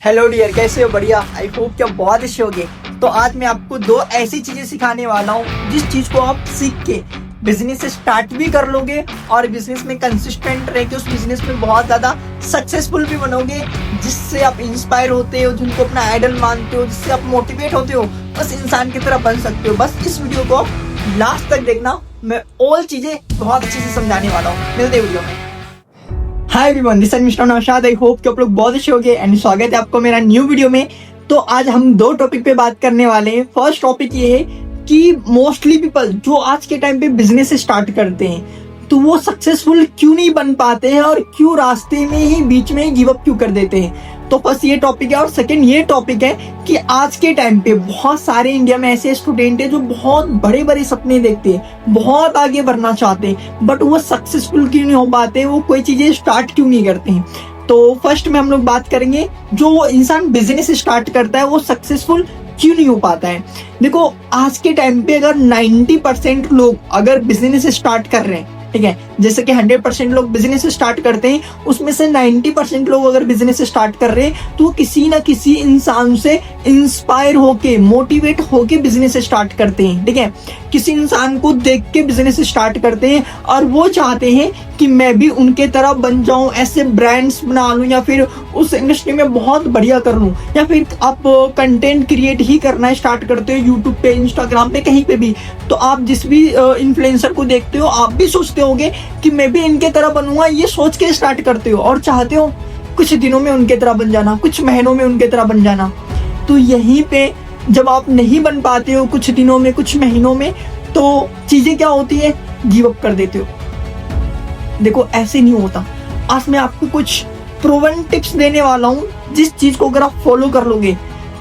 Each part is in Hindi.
हेलो डियर, कैसे हो? बढ़िया। आई होप कि आप बहुत अच्छे होंगे। तो आज मैं आपको दो ऐसी चीजें सिखाने वाला हूँ जिस चीज को आप सीख के बिजनेस स्टार्ट भी कर लोगे और बिजनेस में कंसिस्टेंट रह के उस बिजनेस में बहुत ज्यादा सक्सेसफुल भी बनोगे, जिससे आप इंस्पायर होते हो, जिनको अपना आइडल मानते हो, जिससे आप मोटिवेट होते हो, बस इंसान की तरह बन सकते हो। बस इस वीडियो को लास्ट तक देखना, मैं ऑल चीजें बहुत अच्छे से समझाने वाला हूँ। मिलते वीडियो में। Hi everyone, this is mister Naushad. I hope कि आप लोग बहुत अच्छे होंगे एंड स्वागत है आपको मेरा न्यू वीडियो में। तो आज हम दो टॉपिक पे बात करने वाले हैं। फर्स्ट टॉपिक ये है कि मोस्टली पीपल जो आज के टाइम पे बिजनेस स्टार्ट करते हैं तो वो सक्सेसफुल क्यों नहीं बन पाते हैं और क्यों रास्ते में ही बीच में ही गिव अप क्यों कर देते हैं। तो बस ये टॉपिक है। और सेकंड ये टॉपिक है कि आज के टाइम पे बहुत सारे इंडिया में ऐसे स्टूडेंट हैं जो बहुत बड़े बड़े सपने देखते हैं, बहुत आगे बढ़ना चाहते हैं, बट वो सक्सेसफुल क्यों नहीं हो पाते, वो कोई चीजें स्टार्ट क्यों नहीं करते हैं। तो फर्स्ट में हम लोग बात करेंगे जो इंसान बिजनेस स्टार्ट करता है वो सक्सेसफुल क्यों नहीं हो पाता है। देखो, आज के टाइम पे अगर 90% लोग अगर बिजनेस स्टार्ट कर रहे हैं, ठीक है, जैसे कि 100% लोग बिजनेस स्टार्ट करते हैं, उसमें से 90% लोग अगर बिजनेस स्टार्ट कर रहे हैं तो किसी ना किसी इंसान से इंस्पायर होके, मोटिवेट होके बिजनेस स्टार्ट करते हैं। ठीक है, किसी इंसान को देख के बिजनेस स्टार्ट करते हैं और वो चाहते हैं कि मैं भी उनके तरह बन जाऊं, ऐसे ब्रांड्स बना लूं या फिर उस इंडस्ट्री में बहुत बढ़िया कर लूं। या फिर आप कंटेंट क्रिएट ही करना स्टार्ट करते हो यूट्यूब पे, इंस्टाग्राम पे, कहीं पे भी। तो आप जिस भी इन्फ्लुएंसर को देखते हो आप भी सोचते होगे कि मैं भी इनके तरह बनूंगा, ये सोच के स्टार्ट करते हो और चाहते हो कुछ दिनों में उनके तरह बन जाना, कुछ महीनों में उनके तरह बन जाना। तो यहीं पे जब आप नहीं बन पाते हो कुछ दिनों में, कुछ महीनों में, तो चीजें क्या होती है, गिव अप कर देते हो। देखो, ऐसे नहीं होता। आज मैं आपको कुछ प्रूवन टिप्स देने वाला हूँ जिस चीज को अगर आप फॉलो कर लोगे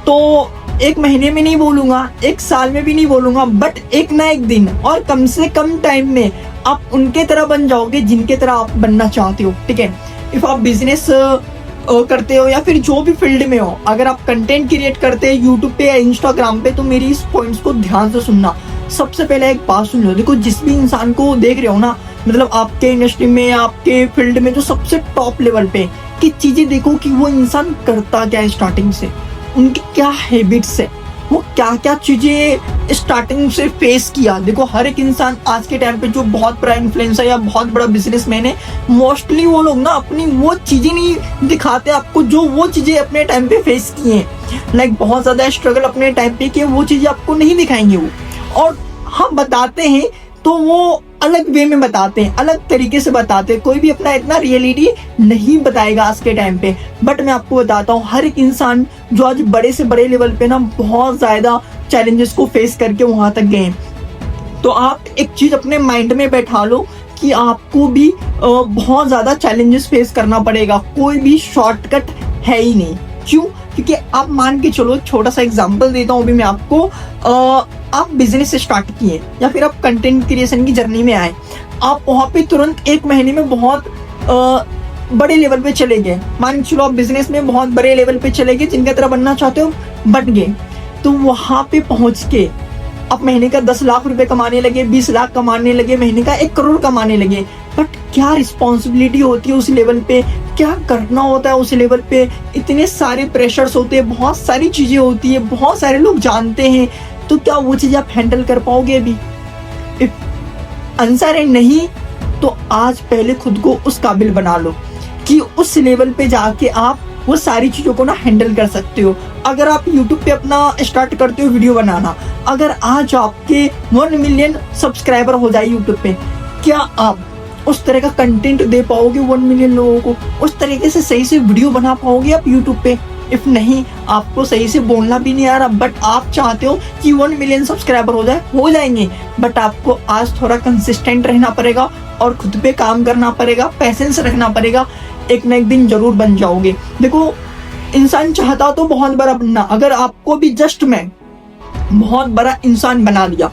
तो एक महीने में नहीं बोलूंगा, एक साल में भी नहीं बोलूंगा, बट एक ना एक दिन और कम से कम टाइम में आप उनके तरह बन जाओगे जिनके तरह आप बनना चाहते हो। ठीक है, इफ आप बिजनेस करते हो या फिर जो भी फील्ड में हो, अगर आप कंटेंट क्रिएट करते हैं यूट्यूब पे या इंस्टाग्राम पे, तो मेरी इस पॉइंट्स को ध्यान से सुनना। सबसे पहले एक बात सुन लो। देखो, जिस भी इंसान को देख रहे हो ना, मतलब आपके इंडस्ट्री में, आपके फील्ड में जो सबसे टॉप लेवल पे की चीजें देखो कि वो इंसान करता क्या है स्टार्टिंग से, उनकी क्या हैबिट्स है, वो क्या क्या चीजें स्टार्टिंग से फेस किया। देखो, हर एक इंसान आज के टाइम पे जो बहुत बड़ा इन्फ्लुएंसर या बहुत बड़ा बिजनेसमैन है, मोस्टली वो लोग ना अपनी वो चीजें नहीं दिखाते आपको जो वो चीजें अपने टाइम पे फेस किए हैं। लाइक बहुत ज्यादा स्ट्रगल अपने टाइम पे किए, वो चीजें आपको नहीं दिखाएंगे वो। और हम बताते हैं तो वो अलग वे में बताते हैं, अलग तरीके से बताते हैं। कोई भी अपना इतना रियलिटी नहीं बताएगा आज के टाइम पे। बट मैं आपको बताता हूँ, हर एक इंसान जो आज बड़े से बड़े लेवल पे ना बहुत ज्यादा चैलेंजेस को फेस करके वहां तक गए। तो आप एक चीज अपने माइंड में बैठा लो कि आपको भी बहुत ज्यादा चैलेंजेस फेस करना पड़ेगा। कोई भी शॉर्टकट है ही नहीं। क्यों? क्योंकि आप मान के चलो, छोटा सा एग्जांपल देता हूँ अभी मैं आपको। आप बिजनेस स्टार्ट किए या फिर आप कंटेंट क्रिएशन की जर्नी में आए, आप वहां पे तुरंत एक महीने में बहुत बड़े लेवल पे चले गए। मान के चलो आप बिजनेस में बहुत बड़े लेवल पे चले गए, जिनकी तरह बनना चाहते हो बन गए। तो वहां पे पहुंच के आप महीने का 10 लाख रुपए कमाने लगे, 20 लाख कमाने लगे, महीने का 1 करोड़ कमाने लगे। बट क्या रिस्पॉन्सिबिलिटी होती है उस लेवल पे, क्या करना होता है उस लेवल पे, इतने सारे प्रेशर्स होते हैं, बहुत सारी चीजें होती है, बहुत सारे लोग जानते हैं। तो क्या वो चीजें आप हैंडल कर पाओगे अभी? इफ आंसर है नहीं, तो आज पहले खुद को उस काबिल बना लो कि उस लेवल पे जाके आप वो सारी चीजों को ना हैंडल कर सकते हो। अगर आप YouTube पे अपना स्टार्ट करते हो वीडियो बनाना, अगर आज आपके 1 मिलियन सब्सक्राइबर हो जाए YouTube पे, क्या आप उस तरह का कंटेंट दे पाओगे 1 मिलियन लोगों को? उस तरीके से सही से वीडियो बना पाओगे आप YouTube पे? इफ नहीं, आपको सही से बोलना भी नहीं आ रहा, बट आप चाहते हो कि 1 मिलियन सब्सक्राइबर हो जाए, हो जाएंगे। बट आपको आज थोड़ा कंसिस्टेंट रहना पड़ेगा और खुद पे काम करना पड़ेगा, पैसेंस रखना पड़ेगा। एक ना एक दिन जरूर बन जाओगे। देखो, इंसान चाहता तो बहुत बड़ा बनना, अगर आपको भी जस्ट मैं बहुत बड़ा इंसान बना दिया,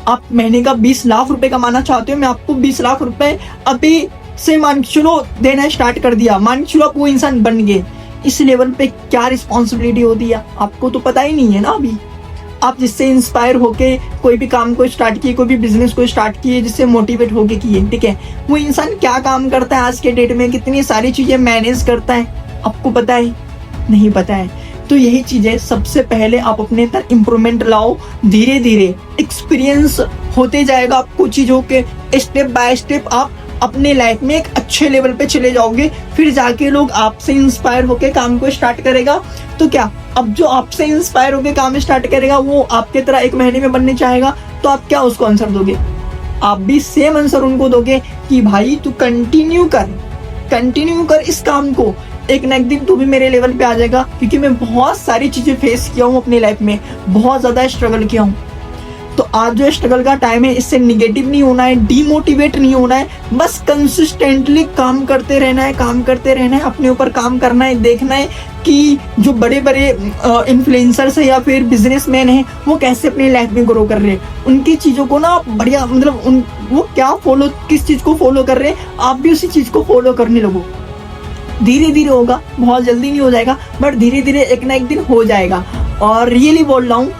आप महीने का 20 लाख रुपए कमाना चाहते हो, मैं आपको 20 लाख रुपए अभी से मान के चलो देना स्टार्ट कर दिया, मान के चलो आप वो इंसान बन गए। इस लेवल पे क्या रिस्पॉन्सिबिलिटी होती है आपको तो पता ही नहीं है ना अभी। आप जिससे इंस्पायर होके कोई भी काम को स्टार्ट किए, कोई भी बिजनेस को स्टार्ट किए, जिससे मोटिवेट होके किए, ठीक है, वो इंसान क्या काम करता है आज के डेट में, कितनी सारी चीजें मैनेज करता है, आपको पता है। नहीं पता है। तो यही चीजें सबसे पहले आप अपने अंदर इम्प्रूवमेंट लाओ, धीरे धीरे एक्सपीरियंस होते जाएगा आपको चीजों के, स्टेप बाय स्टेप आप अपने लाइफ में एक अच्छे लेवल पे चले जाओगे, फिर जाके लोग आपसे इंस्पायर होके काम को स्टार्ट करेगा। तो क्या अब जो आपसे इंस्पायर होके काम स्टार्ट करेगा वो आपके तरह 1 महीने में बनने चाहेगा, तो आप क्या उसको आंसर दोगे? आप भी सेम आंसर उनको दोगे कि भाई तू कंटिन्यू कर इस काम को, एक ना एक दिन तू भी मेरे लेवल पे आ जाएगा। क्योंकि मैं बहुत सारी चीजें फेस किया हूँ अपनी लाइफ में, बहुत ज्यादा स्ट्रगल किया हूँ। तो आज जो स्ट्रगल का टाइम है, इससे निगेटिव नहीं होना है, डीमोटिवेट नहीं होना है, बस कंसिस्टेंटली काम करते रहना है, अपने ऊपर काम करना है, देखना है कि जो बड़े बड़े इन्फ्लुएंसर्स है या फिर बिजनेसमैन है वो कैसे अपनी लाइफ में ग्रो कर रहे हैं, उनकी चीज़ों को ना बढ़िया मतलब वो क्या फॉलो, किस चीज़ को फॉलो कर रहे हैं, आप भी उसी चीज़ को फॉलो करने लगो। धीरे धीरे होगा, बहुत जल्दी नहीं हो जाएगा, बट धीरे धीरे एक ना एक दिन हो जाएगा। और रियली बोल रहा हूँ,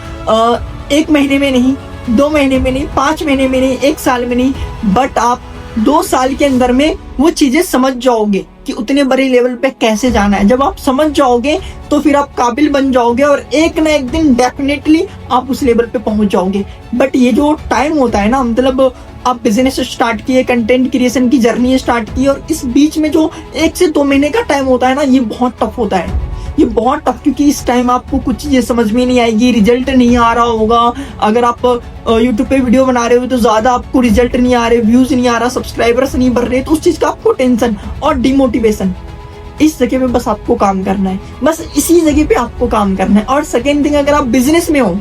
1 महीने में नहीं, 2 महीने में नहीं, 5 महीने में नहीं, 1 साल में नहीं, बट आप 2 साल के अंदर में वो चीजें समझ जाओगे कि उतने बड़े लेवल पे कैसे जाना है। जब आप समझ जाओगे तो फिर आप काबिल बन जाओगे और एक ना एक दिन डेफिनेटली आप उस लेवल पे पहुंच जाओगे। बट ये जो टाइम होता है ना, मतलब आप बिजनेस स्टार्ट किए, कंटेंट क्रिएशन की जर्नी स्टार्ट की, और इस बीच में जो 1 से 2 महीने का टाइम होता है ना, ये बहुत टफ होता है, ये बहुत टफ। क्योंकि इस टाइम आपको कुछ चीजें समझ में नहीं आएगी, रिजल्ट नहीं आ रहा होगा। अगर आप यूट्यूब पे वीडियो बना रहे हो तो ज्यादा आपको रिजल्ट नहीं आ रहे, व्यूज नहीं आ रहा, सब्सक्राइबर्स नहीं बढ़ रहे, तो उस चीज का आपको टेंशन और डिमोटिवेशन। इस जगह पे बस आपको काम करना है, बस इसी जगह पे आपको काम करना है। और सेकेंड थिंग, अगर आप बिजनेस में हो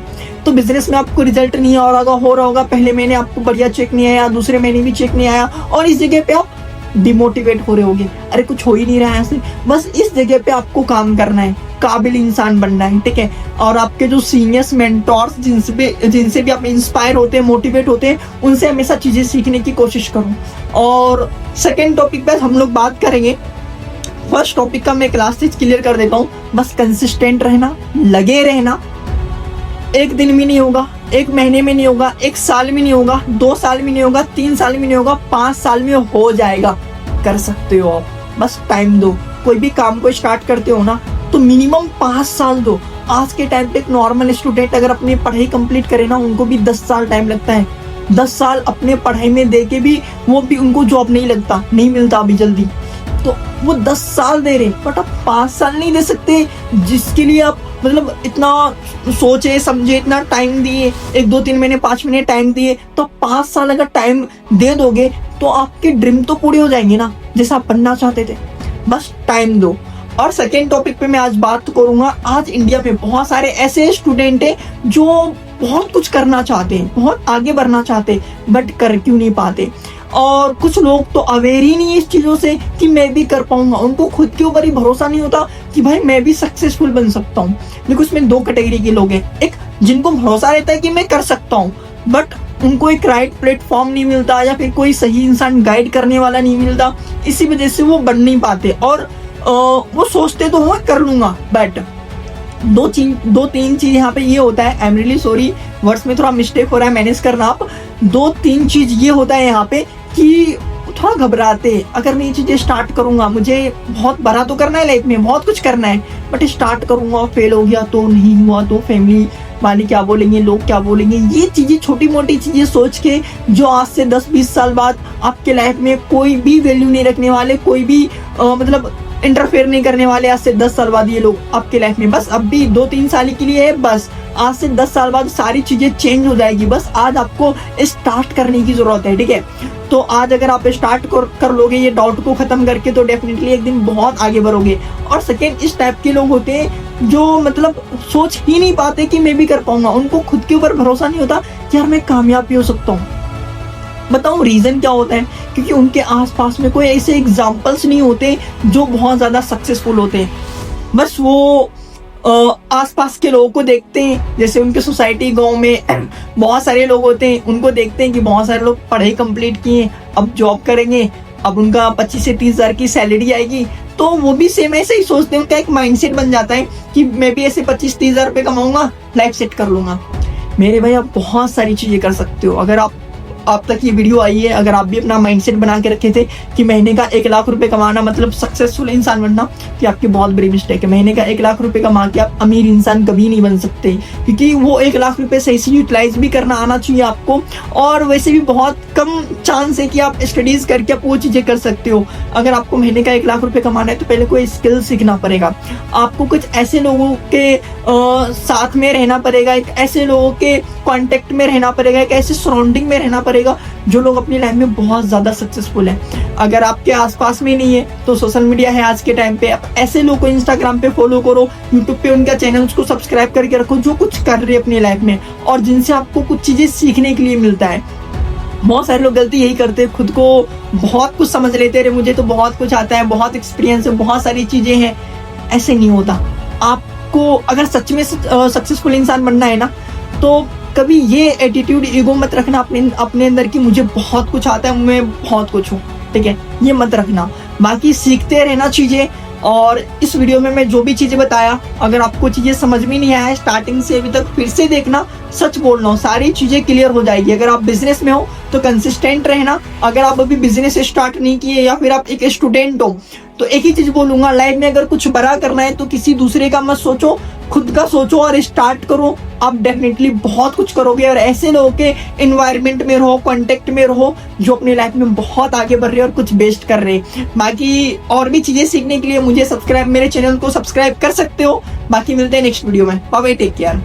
तो बिजनेस में आपको रिजल्ट नहीं हो रहा होगा, पहले महीने आपको बढ़िया चेक नहीं आया, दूसरे महीने भी चेक नहीं आया, और इस जगह पे आप डिमोटिवेट हो रहे होगे, अरे कुछ हो ही नहीं रहा है ऐसे। बस इस जगह पे आपको काम करना है, काबिल इंसान बनना है, ठीक है। और आपके जो सीनियर्स मेंटोर्स जिनसे भी आप इंस्पायर होते हैं, मोटिवेट होते हैं, उनसे हमेशा चीजें सीखने की कोशिश करूं। और सेकेंड टॉपिक पे हम लोग बात करेंगे, फर्स्ट टॉपिक का मैं क्लास चीज क्लियर कर देता हूँ। बस कंसिस्टेंट रहना, लगे रहना। 1 दिन में नहीं होगा, 1 महीने में नहीं होगा, 1 साल में नहीं होगा, 2 साल में नहीं होगा, 3 साल में नहीं होगा, 5 साल में हो जाएगा। कर सकते हो आप, बस टाइम दो। कोई भी काम को स्टार्ट करते हो ना तो मिनिमम 5 साल दो। आज के टाइम पे एक नॉर्मल स्टूडेंट अगर अपनी पढ़ाई कंप्लीट करे ना, उनको भी 10 साल टाइम लगता है। 10 साल अपने पढ़ाई में दे के भी वो भी उनको जॉब नहीं मिलता अभी जल्दी। तो वो 10 साल दे रहे, बट आप 5 साल नहीं दे सकते, जिसके लिए आप मतलब इतना सोचे समझे, इतना टाइम दिए, 1, 2, 3 महीने, 5 महीने टाइम दिए, तो 5 साल अगर टाइम दे दोगे तो आपके ड्रीम तो पूरे हो जाएंगे ना, जैसा आप बनना चाहते थे। बस टाइम दो। और सेकेंड टॉपिक पे मैं आज बात करूंगा, आज इंडिया में बहुत सारे ऐसे स्टूडेंट हैं जो बहुत कुछ करना चाहते हैं, बहुत आगे बढ़ना चाहते हैं, बट कर क्यों नहीं पाते। और कुछ लोग तो अवेयर ही नहीं है इस चीजों से कि मैं भी कर पाऊंगा। उनको खुद के ऊपर ही भरोसा नहीं होता कि भाई मैं भी सक्सेसफुल बन सकता हूँ। देखो इसमें 2 कैटेगरी के लोग हैं, एक जिनको भरोसा रहता है कि मैं कर सकता हूँ, बट उनको एक राइट प्लेटफॉर्म नहीं मिलता या फिर कोई सही इंसान गाइड करने वाला नहीं मिलता, इसी वजह से वो बन नहीं पाते। और वो सोचते तो हो कर लूंगा, बट 2-3 चीज यहाँ पे ये होता है। I am really sorry, words में थोड़ा मिस्टेक हो रहा है, मैनेज करना आप। 2-3 चीज ये होता है यहाँ पे कि थोड़ा घबराते, अगर मैं ये चीजें स्टार्ट करूंगा, मुझे बहुत बड़ा तो करना है लाइफ में, बहुत कुछ करना है, बट स्टार्ट करूंगा, फेल हो गया तो, नहीं हुआ तो फैमिली वाले क्या बोलेंगे, लोग क्या बोलेंगे, ये चीजें छोटी मोटी चीजें सोच के जो आज से 10-20 साल बाद आपके लाइफ में कोई भी वैल्यू नहीं रखने वाले, कोई भी मतलब इंटरफेयर नहीं करने वाले। आज से 10 साल बाद ये लोग आपके लाइफ में, बस अब भी 2-3 साल के लिए है, बस आज से 10 साल बाद सारी चीजें चेंज हो जाएगी। बस आज आपको स्टार्ट करने की जरूरत है, ठीक है। तो आज अगर आप स्टार्ट कर लोगे ये डाउट को खत्म करके, तो डेफिनेटली एक दिन बहुत आगे बढ़ोगे। और सेकेंड, इस टाइप के लोग होते हैं जो मतलब सोच ही नहीं पाते कि मैं भी कर पाऊंगा, उनको खुद के ऊपर भरोसा नहीं होता कि यार मैं कामयाब भी हो सकता हूँ। बताऊं रीजन क्या होता है? क्योंकि उनके आसपास में कोई ऐसे एग्जाम्पल्स नहीं होते जो बहुत ज्यादा सक्सेसफुल होते हैं। बस वो आसपास के लोगों को देखते हैं, जैसे उनके सोसाइटी गांव में बहुत सारे लोग होते हैं, उनको देखते हैं कि बहुत सारे लोग पढ़ाई कंप्लीट किए, अब जॉब करेंगे, अब उनका 25 से 30 हजार की सैलरी आएगी, तो वो भी सेम ऐसे ही सोचते हैं। उनका एक माइंडसेट बन जाता है कि मैं भी ऐसे 25-30 हजार रुपये कमाऊंगा, लाइफ सेट कर लूंगा। मेरे भाई आप बहुत सारी चीजें कर सकते हो। अगर आप आप तक ये वीडियो आई है, अगर आप भी अपना माइंडसेट बना के रखे थे कि महीने का 1 लाख रुपए कमाना मतलब सक्सेसफुल इंसान बनना, कि आपकी बहुत बड़ी मिस्टेक है। महीने का 1 लाख रुपए कमा के आप अमीर इंसान कभी नहीं बन सकते, क्योंकि वो 1 लाख रुपए सही से यूटिलाइज भी करना आना चाहिए आपको। और वैसे भी बहुत कम चांस है कि आप स्टडीज करके आप वो चीजें कर सकते हो। अगर आपको महीने का 1 लाख रुपए कमाना है तो पहले कोई स्किल सीखना पड़ेगा, आपको कुछ ऐसे लोगों के साथ में रहना पड़ेगा, एक ऐसे लोगों के कांटेक्ट में रहना पड़ेगा, एक ऐसे सराउंडिंग में रहना पड़ेगा जो लोग अपनी लाइफ में बहुत ज्यादा सक्सेसफुल है। अगर आपके आसपास में नहीं है तो सोशल मीडिया है आज के टाइम पे, आप ऐसे लोगों को इंस्टाग्राम पे फॉलो करो, यूट्यूब पे उनका चैनल्स को सब्सक्राइब करके रखो जो कुछ कर रहे हैं अपनी लाइफ में और जिनसे आपको कुछ चीजें सीखने के लिए मिलता है। बहुत सारे लोग गलती यही करते हैं, खुद को बहुत कुछ समझ लेते हैं, मुझे तो बहुत कुछ आता है, बहुत एक्सपीरियंस है, बहुत सारी चीजें हैं। ऐसे नहीं होता। आपको अगर सच में सक्सेसफुल इंसान बनना है ना, तो कभी ये एटीट्यूड, ईगो मत रखना अपने अंदर कि मुझे बहुत कुछ आता है, मैं बहुत कुछ हूँ, ठीक है, ये मत रखना। बाकी सीखते रहना चीजें। और इस वीडियो में मैं जो भी चीजें बताया, अगर आपको चीजें समझ में नहीं आया स्टार्टिंग से अभी तक, फिर से देखना। सच बोल रहा हूँ, सारी चीजें क्लियर हो जाएगी। अगर आप बिजनेस में हो तो कंसिस्टेंट रहना। अगर आप अभी बिजनेस स्टार्ट नहीं किए या फिर आप एक स्टूडेंट हो तो एक ही चीज बोलूंगा, लाइफ में अगर कुछ बड़ा करना है तो किसी दूसरे का मत सोचो, खुद का सोचो और स्टार्ट करो। आप डेफिनेटली बहुत कुछ करोगे। और ऐसे लोगों के एनवायरनमेंट में रहो, कांटेक्ट में रहो जो अपनी लाइफ में बहुत आगे बढ़ रहे हैं और कुछ बेस्ट कर रहे हैं। बाकी और भी चीजें सीखने के लिए मेरे चैनल को सब्सक्राइब कर सकते हो। बाकी मिलते हैं नेक्स्ट वीडियो में। Bye bye, take care.